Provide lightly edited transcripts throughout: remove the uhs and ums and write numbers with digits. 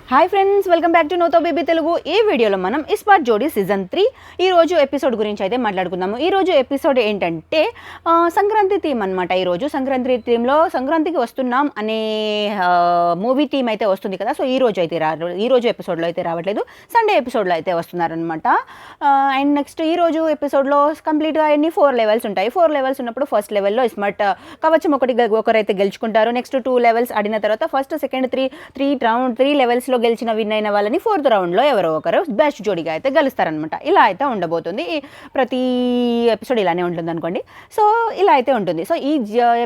Hi friends, welcome back to నోతో baby Telugu. ఈ వీడియోలో మనం ఇస్మార్ట్ జోడీ సీజన్ 3 ఈరోజు ఎపిసోడ్ గురించి అయితే మాట్లాడుకుందాము. ఈరోజు ఎపిసోడ్ ఏంటంటే సంక్రాంతి థీమ్ అనమాట. ఈరోజు సంక్రాంతి థీమ్లో సంక్రాంతికి వస్తున్నాం అనే మూవీ థీమ్ అయితే వస్తుంది కదా. సో ఈరోజు అయితే ఈరోజు ఎపిసోడ్లో అయితే రావట్లేదు, సండే ఎపిసోడ్లో అయితే వస్తున్నారనమాట. అండ్ నెక్స్ట్ ఈరోజు ఎపిసోడ్లో కంప్లీట్గా అన్ని 4 లెవెల్స్ ఉంటాయి. 4 లెవెల్స్ ఉన్నప్పుడు ఫస్ట్ లెవెల్లో ఇస్మార్ట్ కవచం ఒకరైతే గెలుచుకుంటారు. నెక్స్ట్ 2 లెవెల్స్ ఆడిన తర్వాత ఫస్ట్ సెకండ్ 3 లెవెల్స్లో గెలిచిన విన్ అయిన వాళ్ళని 4th రౌండ్లో ఎవరో ఒకరు బెస్ట్ జోడీగా అయితే గెలుస్తారనమాట. ఇలా అయితే ఉండబోతుంది. ప్రతి ఎపిసోడ్ ఇలానే ఉంటుంది అనుకోండి. సో ఇలా అయితే ఉంటుంది. సో ఈ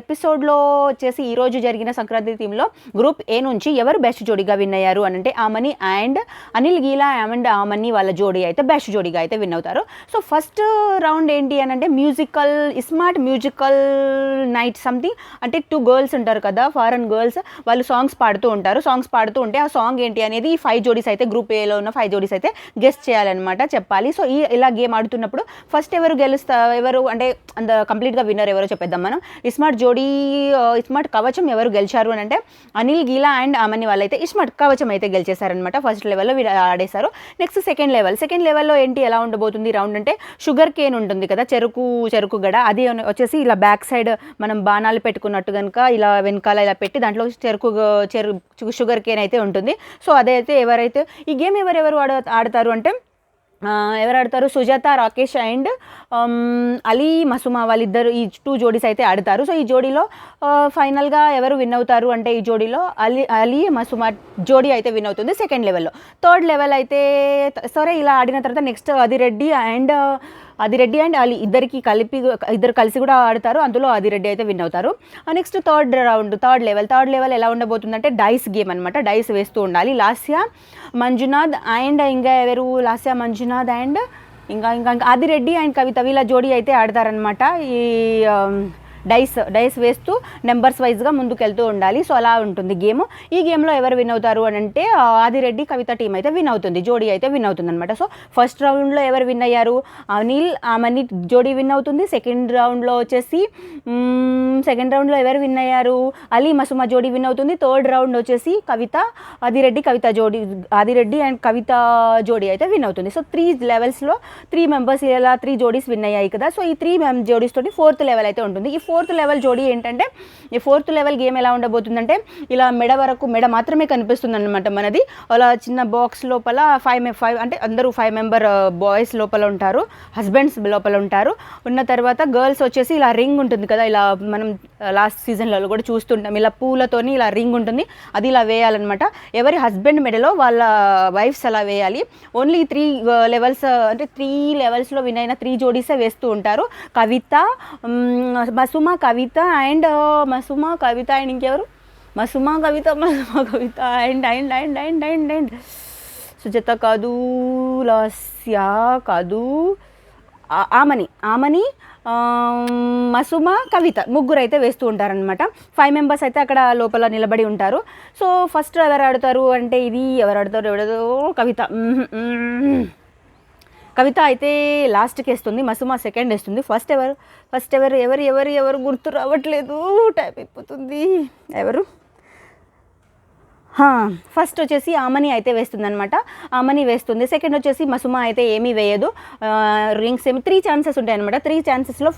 ఎపిసోడ్లో వచ్చేసి ఈరోజు జరిగిన సంక్రాంతి థీమ్లో గ్రూప్ ఏ నుంచి ఎవరు బెస్ట్ జోడీగా విన్ అయ్యారు అని అంటే ఆమని అండ్ అనిల్ గీలా అండ్ ఆమని వాళ్ళ జోడీ అయితే బెస్ట్ జోడీగా అయితే విన్ అవుతారు. సో ఫస్ట్ రౌండ్ ఏంటి అని అంటే స్మార్ట్ మ్యూజికల్ నైట్ సంథింగ్ అంటే 2 గర్ల్స్ ఉంటారు కదా, ఫారెన్ గర్ల్స్, వాళ్ళు సాంగ్స్ పాడుతూ ఉంటే ఆ సాంగ్ ఏంటి అనేది ఈ 5 జోడీస్ అయితే గ్రూప్ ఏలో ఉన్న 5 జోడీస్ అయితే గెస్ట్ చేయాలన్నమాట, చెప్పాలి. సో ఇలా గేమ్ ఆడుతున్నప్పుడు ఫస్ట్ ఎవరు అంటే అంత కంప్లీట్గా విన్నర్ ఎవరో చెప్పేద్దాం మనం. ఇస్మార్ట్ కవచం ఎవరు గెలిచారు అని అంటే అనిల్ గీలా అండ్ ఆమని వాళ్ళైతే ఇస్మార్ట్ కవచం అయితే గెలిచేశారనమాట. ఫస్ట్ లెవెల్లో ఆడేశారు. నెక్స్ట్ సెకండ్ లెవెల్లో ఏంటి ఎలా ఉండబోతుంది రౌండ్ అంటే షుగర్ కేన్ ఉంటుంది కదా, చెరుకు గడ, అది వచ్చేసి ఇలా బ్యాక్ సైడ్ మనం బాణాలు పెట్టుకున్నట్టు కనుక ఇలా వెనకాల ఇలా పెట్టి దాంట్లో షుగర్ కేన్ అయితే ఉంటుంది. సో అదైతే ఈ గేమ్ ఎవరెవరు ఆడతారు అంటే ఎవరు ఆడతారు, సుజాత, రాకేష్ అండ్ అలీ మసుమా వాళ్ళిద్దరు ఈ 2 జోడీస్ అయితే ఆడతారు. సో ఈ జోడీలో ఫైనల్గా ఎవరు విన్ అవుతారు అంటే ఈ జోడీలో అలీ మసుమా జోడీ అయితే విన్ అవుతుంది సెకండ్ లెవెల్లో. థర్డ్ లెవెల్ అయితే సరే ఇలా ఆడిన తర్వాత నెక్స్ట్ ఆదిరెడ్డి అండ్ అలీ ఇద్దరు కలిసి కూడా ఆడతారు. అందులో ఆదిరెడ్డి అయితే విన్ అవుతారు. నెక్స్ట్ థర్డ్ లెవెల్ ఎలా ఉండబోతుందంటే డైస్ గేమ్ అనమాట. డైస్ వేస్తూ ఉండాలి. లాస్యా మంజునాథ్ అండ్ ఇంకా ఆదిరెడ్డి అండ్ కవిత వీళ్ళ జోడీ అయితే ఆడతారనమాట. ఈ డైస్ వేస్తూ నెంబర్స్ వైజ్గా ముందుకెళ్తూ ఉండాలి. సో అలా ఉంటుంది గేమ్. ఈ గేమ్లో ఎవరు విన్ అవుతారు అని అంటే ఆదిరెడ్డి కవిత టీం అయితే విన్ అవుతుంది, జోడీ అయితే విన్ అవుతుంది అనమాట. సో ఫస్ట్ రౌండ్లో ఎవరు విన్ అయ్యారు, అనిల్ ఆమని జోడీ విన్ అవుతుంది. సెకండ్ రౌండ్లో ఎవరు విన్ అయ్యారు, అలీ మసుమా జోడీ విన్ అవుతుంది. థర్డ్ రౌండ్ వచ్చేసి ఆదిరెడ్డి అండ్ కవిత జోడీ అయితే విన్ అవుతుంది. సో 3 లెవెల్స్లో 3 మెంబర్స్ ఇలా 3 జోడీస్ విన్ అయ్యాయి కదా. సో ఈ 3 జోడీస్ తోటి 4th లెవెల్ అయితే ఉంటుంది. ఈ 4th లెవెల్ జోడీ ఏంటంటే ఈ 4th లెవెల్ గేమ్ ఎలా ఉండబోతుందంటే ఇలా మెడ మాత్రమే కనిపిస్తుంది అనమాట మనది. అలా చిన్న బాక్స్ లోపల 5 అంటే అందరూ 5 మెంబర్ బాయ్స్ లోపల ఉంటారు, హస్బెండ్స్ లోపల ఉంటారు. ఉన్న తర్వాత గర్ల్స్ వచ్చేసి ఇలా రింగ్ ఉంటుంది కదా, ఇలా మనం లాస్ట్ సీజన్లలో కూడా చూస్తుంటాం, ఇలా పూలతోని ఇలా రింగ్ ఉంటుంది, అది ఇలా వేయాలన్నమాట. ఎవరి హస్బెండ్ మెడలో వాళ్ళ వైఫ్స్ అలా వేయాలి. ఓన్లీ 3 లెవెల్స్ అంటే 3 లెవెల్స్లో విన్ అయిన 3 జోడీసే వేస్తూ ఉంటారు. మసుమా కవిత అండ్ ఇంకెవరు, మసుమా కవిత అండ్ సుజాత కాదు, లాస్యా కాదు, ఆమని మసుమా కవిత ముగ్గురు అయితే వేస్తూ ఉంటారనమాట. 5 మెంబర్స్ అయితే అక్కడ లోపల నిలబడి ఉంటారు. సో ఫస్ట్ ఎవరు ఆడతారు అంటే కవిత అయితే లాస్ట్కి వేస్తుంది, మసుమా సెకండ్ వేస్తుంది. ఫస్ట్ ఎవరు గుర్తు రావట్లేదు, టైం అయిపోతుంది. ఫస్ట్ వచ్చేసి ఆమని అయితే వేస్తుంది అనమాట. ఆమని వేస్తుంది. సెకండ్ వచ్చేసి మసుమా అయితే ఏమీ వేయదు. రింగ్స్ 3 ఛాన్సెస్ ఉంటాయి అనమాట. 3 ఛాన్సెస్లో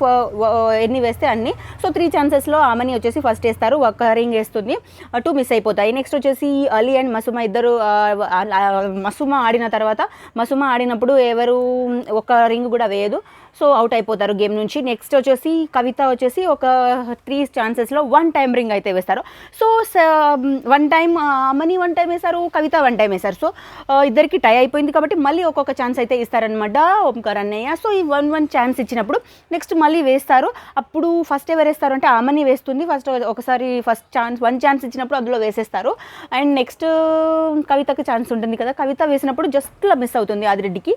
ఎన్ని వేస్తే అన్ని. సో 3 ఛాన్సెస్లో ఆమని వచ్చేసి ఫస్ట్ వేస్తారు, 1 రింగ్ వేస్తుంది, 2 మిస్ అయిపోతాయి. నెక్స్ట్ వచ్చేసి అలీ అండ్ మసుమా ఇద్దరు మసుమా ఆడినప్పుడు ఎవరు 1 రింగ్ కూడా వేయదు. సో అవుట్ అయిపోతారు గేమ్ నుంచి. నెక్స్ట్ వచ్చేసి కవిత వచ్చేసి ఒక 3 ఛాన్సెస్లో 1 టైం రింగ్ అయితే వేస్తారు. సో 1 టైం ఆమని 1 టైం వేశారు, కవిత 1 టైం వేశారు. సో ఇద్దరికి టై అయిపోయింది కాబట్టి మళ్ళీ ఒక్కొక్క ఛాన్స్ అయితే ఇస్తారనమాట ఓంకార్ అన్నయ్య. సో ఈ 1 ఛాన్స్ ఇచ్చినప్పుడు నెక్స్ట్ మళ్ళీ వేస్తారు. అప్పుడు ఫస్ట్ ఎవరు వేస్తారు అంటే ఆమని వేస్తుంది. ఒకసారి 1 ఛాన్స్ ఇచ్చినప్పుడు అందులో వేసేస్తారు. అండ్ నెక్స్ట్ కవితకి ఛాన్స్ ఉంటుంది కదా, కవిత వేసినప్పుడు జస్ట్ మిస్ అవుతుంది ఆదిరెడ్డికి,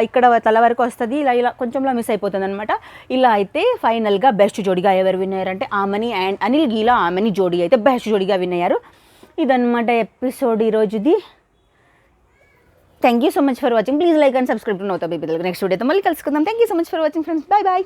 ఇక్కడ తల వరకు వస్తుంది, ఇలా కొంచెం మిస్ అయిపోతుంది అనమాట. ఇలా అయితే ఫైనల్గా బెస్ట్ జోడీగా ఎవరు విన్ అయ్యారు అంటే ఆమని అండ్ అనిల్ గీలా ఆమని జోడీ అయితే బెస్ట్ జోడీగా విన్ అయ్యారు. ఇదన్నమాట ఎపిసోడ్ ఈరోజుది. Thank you so much for watching. Please like and subscribe to నోతో బేబీ తెలుగు. నెక్స్ట్ వీడియోతో మళ్ళీ కలుసుకుందాం. Thank you so much for watching friends. Bye.